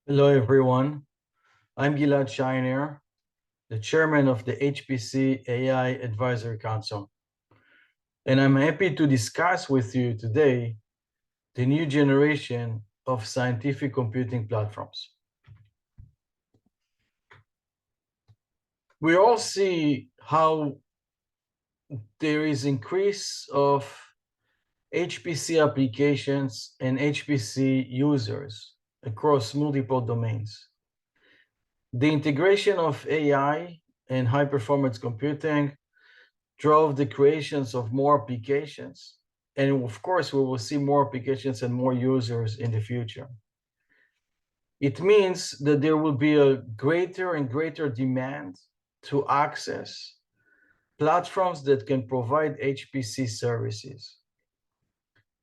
Hello, everyone. I'm Gilad Shiner, the chairman of the HPC AI Advisory Council. And I'm happy to discuss with you today the new generation of scientific computing platforms. We all see how there is increase of HPC applications and HPC users across multiple domains. The integration of AI and high-performance computing drove the creations of more applications. And of course, we will see more applications and more users in the future. It means that there will be a greater and greater demand to access platforms that can provide HPC services.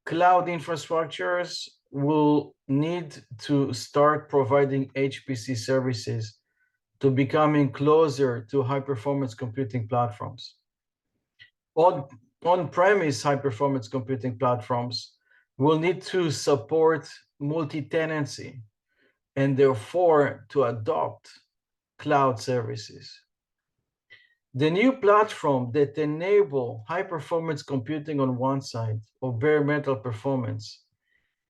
Cloud infrastructures will need to start providing HPC services to becoming closer to high-performance computing platforms. On-premise high-performance computing platforms will need to support multi-tenancy and therefore to adopt cloud services. The new platform that enable high-performance computing on one side of bare metal performance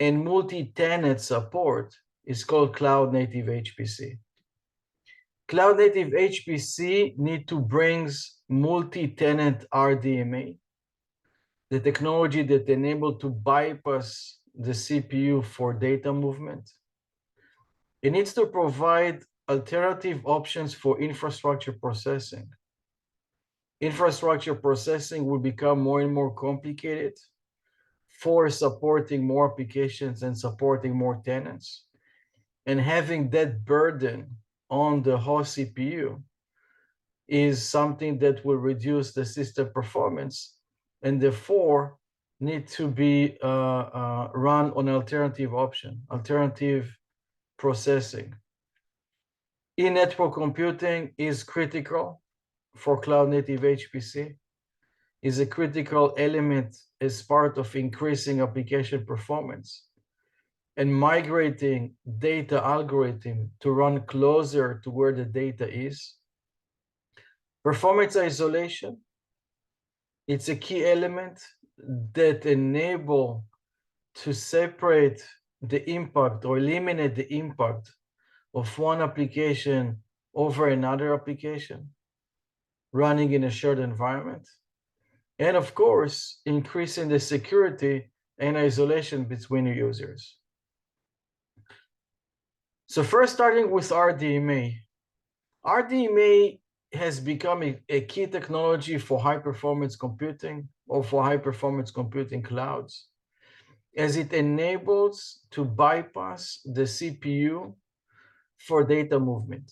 and multi-tenant support is called Cloud Native HPC. Cloud Native HPC need to bring multi-tenant RDMA, the technology that enables to bypass the CPU for data movement. It needs to provide alternative options for infrastructure processing. Infrastructure processing will become more and more complicated for supporting more applications and supporting more tenants. And having that burden on the host CPU is something that will reduce the system performance and therefore need to be run on alternative option, alternative processing. In-network computing is critical for cloud native HPC, is a critical element as part of increasing application performance and migrating data algorithm to run closer to where the data is. Performance isolation, it's a key element that enable to separate the impact or eliminate the impact of one application over another application running in a shared environment. And of course, increasing the security and isolation between users. So first, starting with RDMA. RDMA has become a key technology for high-performance computing or for high-performance computing clouds, as it enables to bypass the CPU for data movement.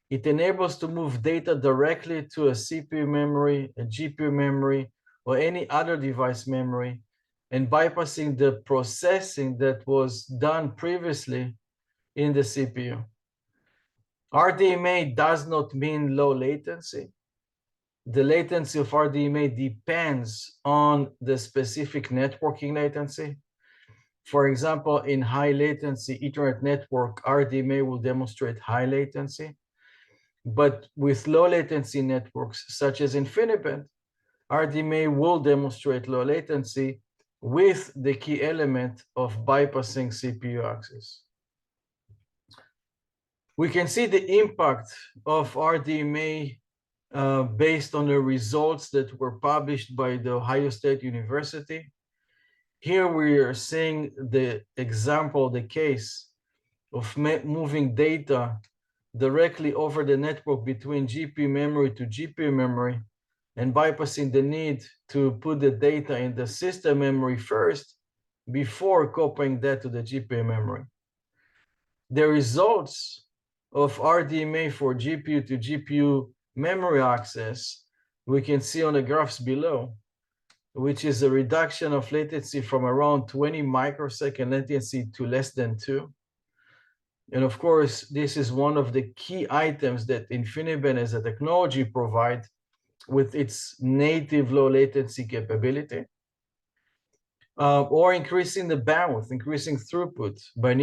It enables to move data directly to a CPU memory, a GPU memory, or any other device memory, and bypassing the processing that was done previously in the CPU. RDMA does not mean low latency. The latency of RDMA depends on the specific networking latency. For example, in high latency Ethernet network, RDMA will demonstrate high latency. But with low latency networks, such as InfiniBand, RDMA will demonstrate low latency with the key element of bypassing CPU access. We can see the impact of RDMA based on the results that were published by the Ohio State University. Here we are seeing the example, the case of moving data directly over the network between GPU memory to GPU memory and bypassing the need to put the data in the system memory first before copying that to the GPU memory. The results of RDMA for GPU to GPU memory access, we can see on the graphs below, which is a reduction of latency from around 20 microsecond latency to less than 2. And of course, this is one of the key items that InfiniBand as a technology provides with its native low latency capability. or increasing the bandwidth, increasing throughput by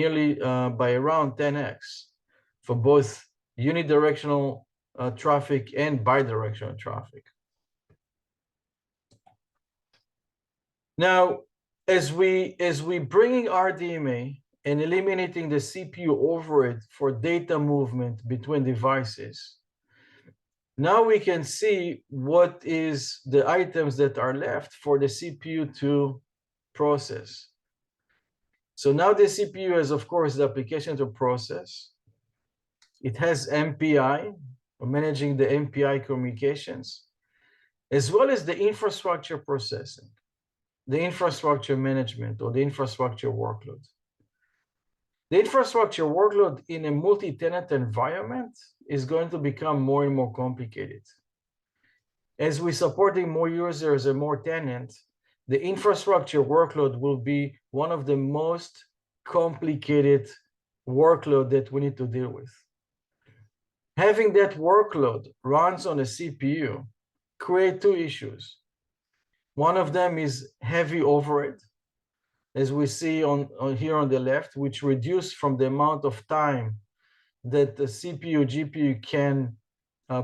by around 10x for both unidirectional traffic and bidirectional traffic. Now, as we bringing RDMA and eliminating the CPU overhead for data movement between devices, now we can see what is the items that are left for the CPU to process. So now the CPU is, of course, the application to process. It has MPI, or managing the MPI communications, as well as the infrastructure processing, the infrastructure management, or the infrastructure workload. The infrastructure workload in a multi-tenant environment is going to become more and more complicated. As we're supporting more users and more tenants, the infrastructure workload will be one of the most complicated workload that we need to deal with. Having that workload runs on a CPU create two issues. One of them is heavy overhead, as we see here on the left, which reduce from the amount of time that the CPU, GPU can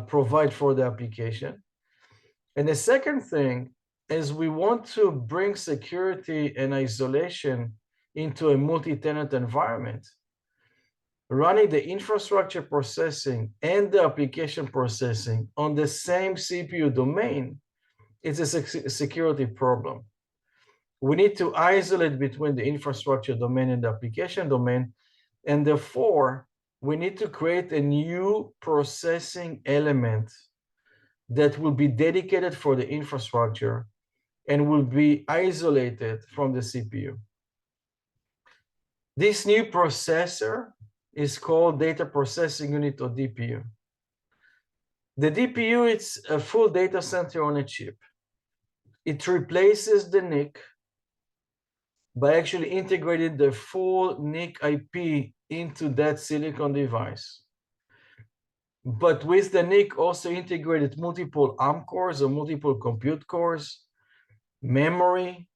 provide for the application. And the second thing is we want to bring security and isolation into a multi-tenant environment. Running the infrastructure processing and the application processing on the same CPU domain is a security problem. We need to isolate between the infrastructure domain and the application domain, and therefore, we need to create a new processing element that will be dedicated for the infrastructure and will be isolated from the CPU. This new processor is called Data Processing Unit, or DPU. The DPU is a full data center on a chip. It replaces the NIC by actually integrating the full NIC IP into that silicon device. But with the NIC also integrated multiple ARM cores or multiple compute cores, memory,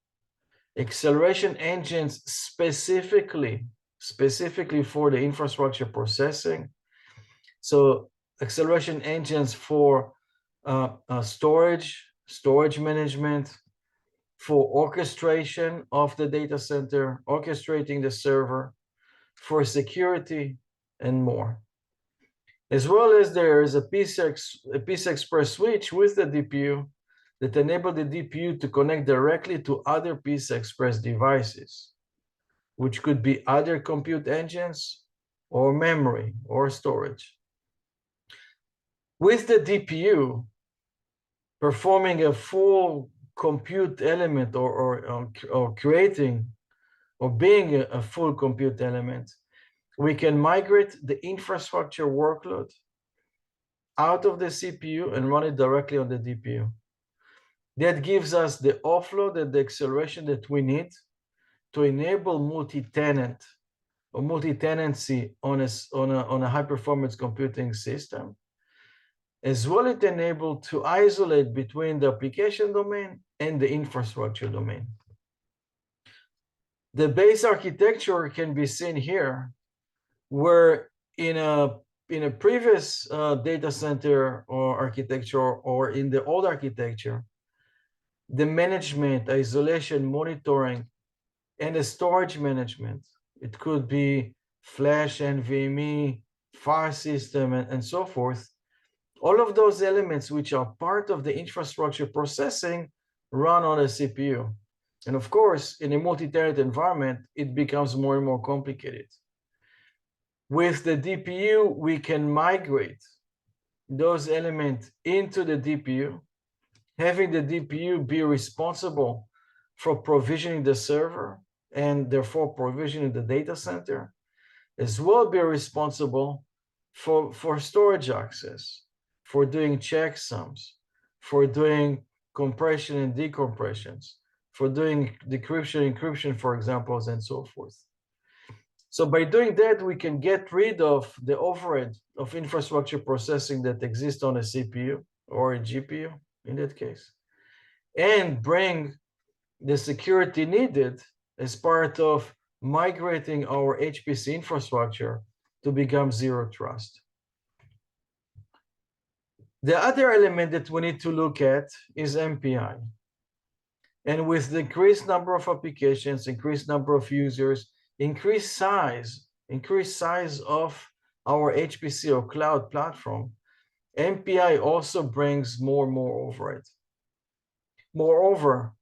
acceleration engines specifically for the infrastructure processing. So acceleration engines for storage management, for orchestration of the data center, orchestrating the server, for security, and more. As well as there is a PCI Express switch with the DPU that enable the DPU to connect directly to other PCI Express devices, which could be other compute engines or memory or storage. With the DPU performing a full compute element or creating or being a full compute element, we can migrate the infrastructure workload out of the CPU and run it directly on the DPU. That gives us the offload and the acceleration that we need to enable multi-tenant or multi-tenancy on a high-performance computing system, as well as enable to isolate between the application domain and the infrastructure domain. The base architecture can be seen here, where in a previous data center or architecture, or in the old architecture, the management, isolation, monitoring, and the storage management, it could be flash, NVMe, file system, and so forth. All of those elements which are part of the infrastructure processing run on a CPU. And of course, in a multi-tenant environment, it becomes more and more complicated. With the DPU, we can migrate those elements into the DPU, having the DPU be responsible for provisioning the server and therefore provisioning the data center, as well be responsible for storage access, for doing checksums, for doing compression and decompressions, for doing decryption, encryption, for examples, and so forth. So by doing that, we can get rid of the overhead of infrastructure processing that exists on a CPU or a GPU in that case, and bring the security needed as part of migrating our HPC infrastructure to become zero trust. The other element that we need to look at is MPI. And with the increased number of applications, increased number of users, increased size of our HPC or cloud platform, MPI also brings more and more overhead. Moreover,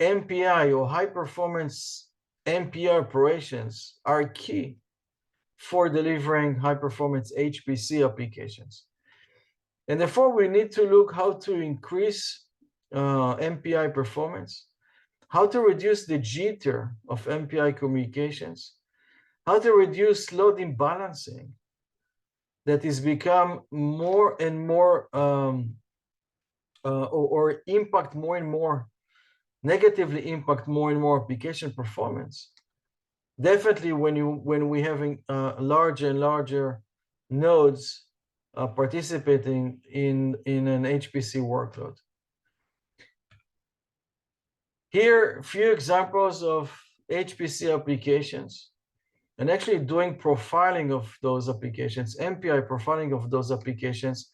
MPI or high performance MPI operations are key for delivering high performance HPC applications. And therefore, we need to look how to increase MPI performance, how to reduce the jitter of MPI communications, how to reduce load imbalancing that has become more and more or impact more and more, negatively impact more and more application performance. Definitely when we're having larger and larger nodes participating in an HPC workload. Here, a few examples of HPC applications, and actually doing profiling of those applications, MPI profiling of those applications.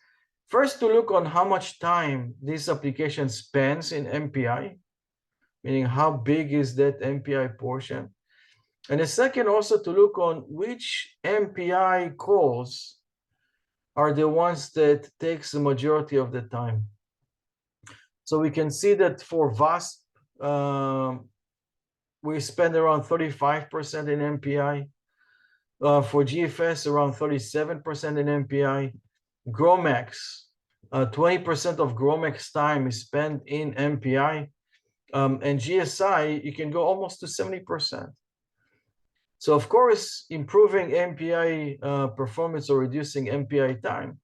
First, to look on how much time this application spends in MPI, meaning how big is that MPI portion. And the second, also to look on which MPI calls are the ones that takes the majority of the time. So we can see that for VASP, we spend around 35% in MPI. For GFS, around 37% in MPI. GROMACS, 20% of GROMACS time is spent in MPI. And GSI, you can go almost to 70%. So of course, improving MPI performance or reducing MPI time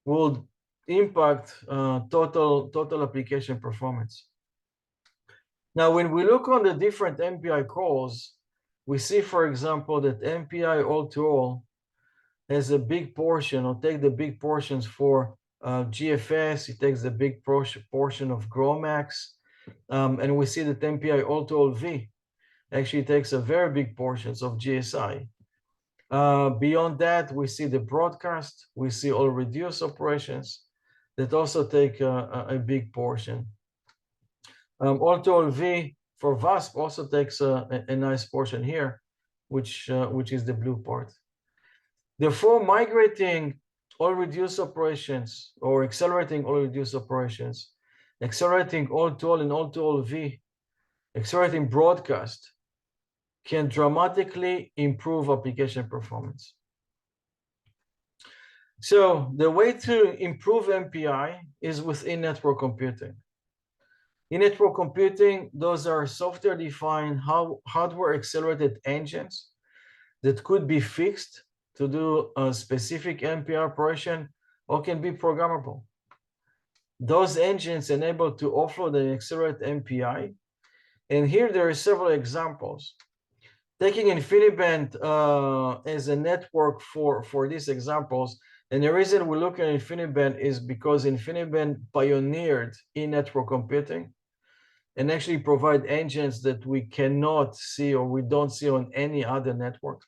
will impact total application performance. Now, when we look on the different MPI calls, we see, for example, that MPI all-to-all has a big portion, or take the big portions for GFS, it takes the big portion of GROMACS, and we see that MPI all-to-all V actually takes a very big portions of GSI. Beyond that, we see the broadcast, we see all reduce operations that also take a big portion. All-to-all V for VASP also takes a nice portion here, which is the blue part. Therefore, migrating all reduce operations or accelerating all reduce operations, accelerating all-to-all and all-to-all V, accelerating broadcast can dramatically improve application performance. So the way to improve MPI is within network computing. In network computing, those are software-defined, hardware-accelerated engines that could be fixed to do a specific MPI operation or can be programmable. Those engines enable to offload and accelerate MPI. And here there are several examples. Taking InfiniBand as a network for these examples, and the reason we look at InfiniBand is because InfiniBand pioneered in network computing and actually provide engines that we cannot see or we don't see on any other network.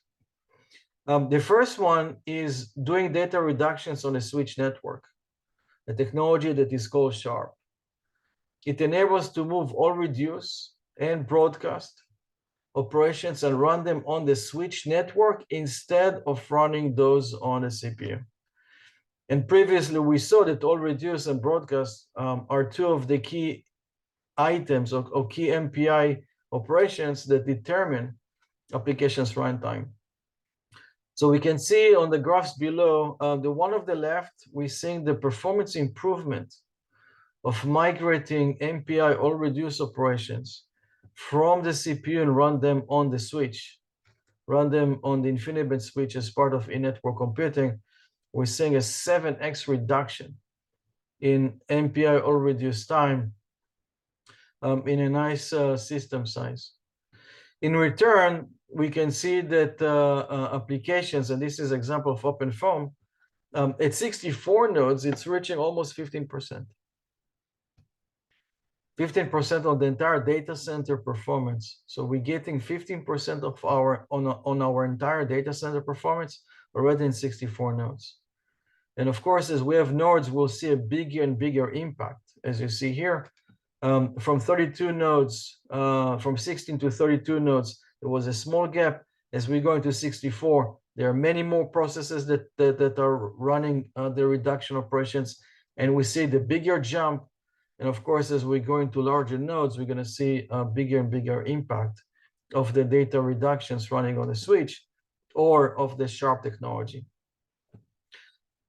The first one is doing data reductions on a switch network, a technology that is called SHARP. It enables to move all reduce and broadcast operations and run them on the switch network instead of running those on a CPU. And previously, we saw that all reduce and broadcast are two of the key items or key MPI operations that determine applications runtime. So we can see on the graphs below, the one of the left, we're seeing the performance improvement of migrating MPI all reduce operations from the CPU and run them on the switch, run them on the InfiniBand switch as part of in-network computing. We're seeing a 7x reduction in MPI all reduce time in a nice system size. In return, we can see that applications, and this is an example of OpenFOAM, at 64 nodes, it's reaching almost 15%. 15% on the entire data center performance. So we're getting 15% of our on our entire data center performance already in 64 nodes. And of course, as we have nodes, we'll see a bigger and bigger impact. As you see here, from 32 nodes, from 16 to 32 nodes, there was a small gap. As we go into 64, there are many more processes that are running the reduction operations, and we see the bigger jump. And of course, as we go into larger nodes, we're going to see a bigger and bigger impact of the data reductions running on the switch or of the sharp technology.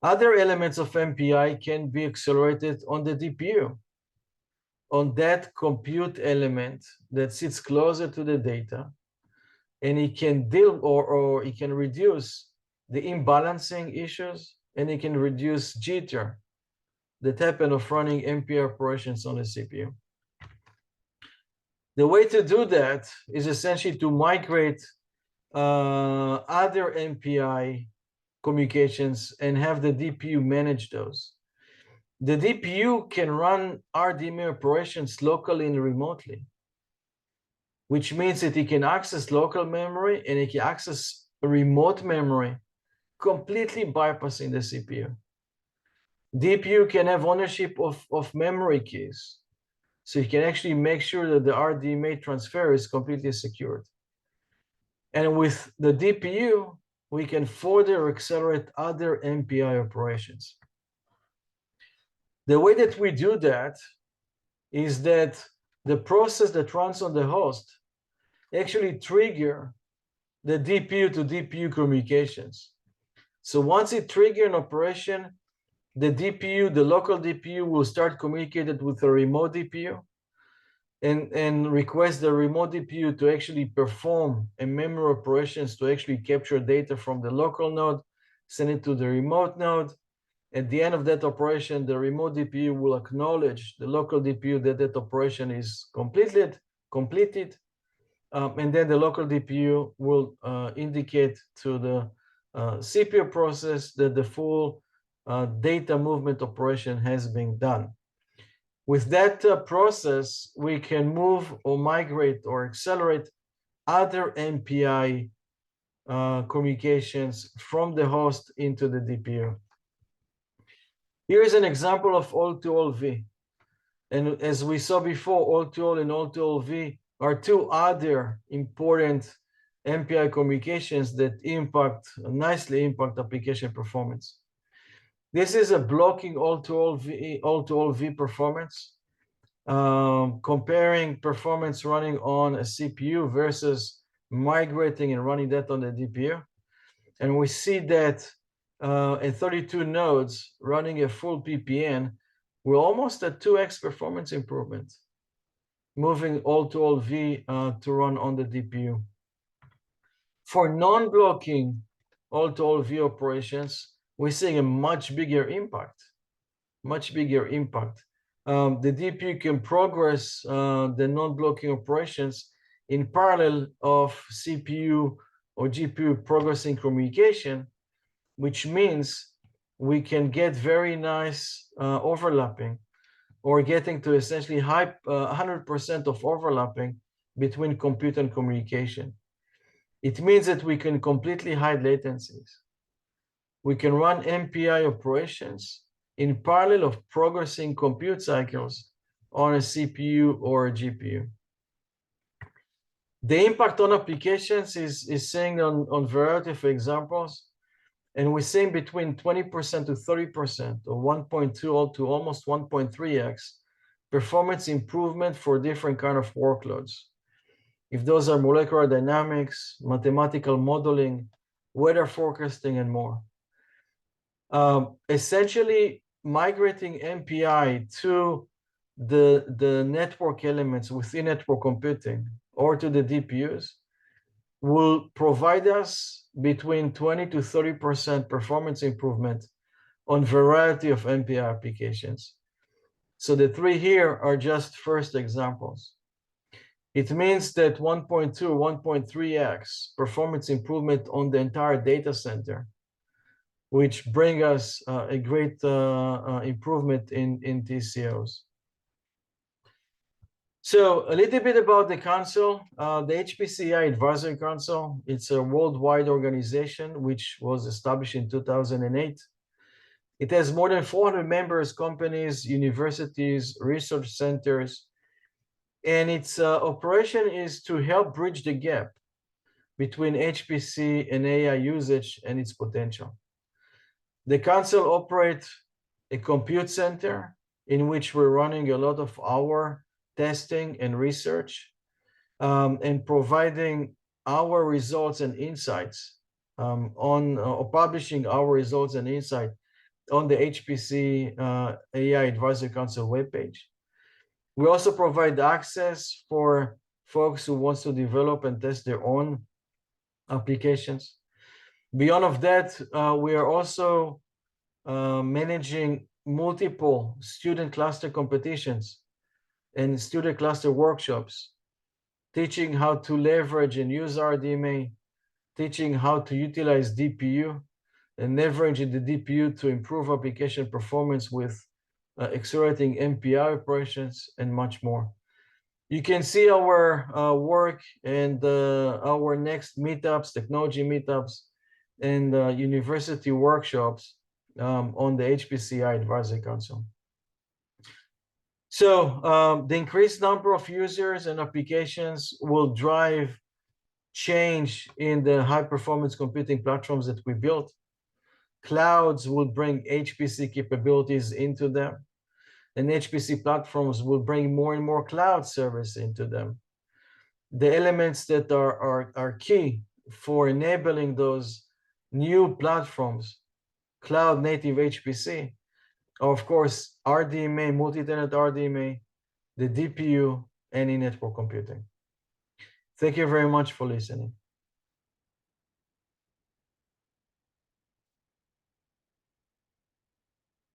Other elements of MPI can be accelerated on the DPU, on that compute element that sits closer to the data, and it can deal or it can reduce the imbalancing issues, and it can reduce jitter that happen of running MPI operations on the CPU. The way to do that is essentially to migrate other MPI communications and have the DPU manage those. The DPU can run RDMA operations locally and remotely, which means that it can access local memory and it can access remote memory, completely bypassing the CPU. DPU can have ownership of memory keys, so you can actually make sure that the RDMA transfer is completely secured. And with the DPU, we can further accelerate other MPI operations. The way that we do that is that the process that runs on the host actually trigger the DPU to DPU communications. So once it triggers an operation, the DPU, the local DPU, will start communicating with the remote DPU and request the remote DPU to actually perform a memory operations to actually capture data from the local node, send it to the remote node. At the end of that operation, the remote DPU will acknowledge the local DPU that that operation is completed, and then the local DPU will indicate to the CPU process that the full data movement operation has been done. With that process, we can move or migrate or accelerate other MPI communications from the host into the DPU. Here is an example of all-to-all-V. And as we saw before, all-to-all and all-to-all-V are two other important MPI communications that nicely impact application performance. This is a blocking all-to-all-V performance, comparing performance running on a CPU versus migrating and running that on the DPU. And we see that at 32 nodes running a full PPN, we're almost at 2x performance improvement, moving all-to-all-V to run on the DPU. For non-blocking all-to-all-V operations, we're seeing a much bigger impact, The DPU can progress the non-blocking operations in parallel of CPU or GPU progressing communication, which means we can get very nice overlapping, or getting to essentially 100% of overlapping between compute and communication. It means that we can completely hide latencies. We can run MPI operations in parallel of progressing compute cycles on a CPU or a GPU. The impact on applications is seen on variety of examples, and we're seeing between 20% to 30%, or 1.2 to almost 1.3x performance improvement for different kind of workloads. If those are molecular dynamics, mathematical modeling, weather forecasting, and more. Essentially, migrating MPI to the network elements within network computing or to the DPUs will provide us between 20 to 30% performance improvement on variety of MPI applications. So the three here are just first examples. It means that 1.2 or 1.3x performance improvement on the entire data center, which bring us a great improvement in TCOs. So a little bit about the council. The HPCI Advisory Council, it's a worldwide organization which was established in 2008. It has more than 400 members, companies, universities, research centers, and its operation is to help bridge the gap between HPC and AI usage and its potential. The council operates a compute center in which we're running a lot of our testing and research, and providing our results and insights or publishing our results and insight on the HPC AI Advisory Council webpage. We also provide access for folks who want to develop and test their own applications. Beyond of that, we are also managing multiple student cluster competitions and student cluster workshops, teaching how to leverage and use RDMA, teaching how to utilize DPU, and leveraging the DPU to improve application performance with accelerating MPI operations and much more. You can see our work and our next meetups, technology meetups, and university workshops on the HPCI Advisory Council. So the increased number of users and applications will drive change in the high-performance computing platforms that we built. Clouds will bring HPC capabilities into them, and HPC platforms will bring more and more cloud service into them. The elements that are key for enabling those new platforms, cloud native HPC, are of course RDMA, multi-tenant RDMA, the DPU, and in-network computing. Thank you very much for listening.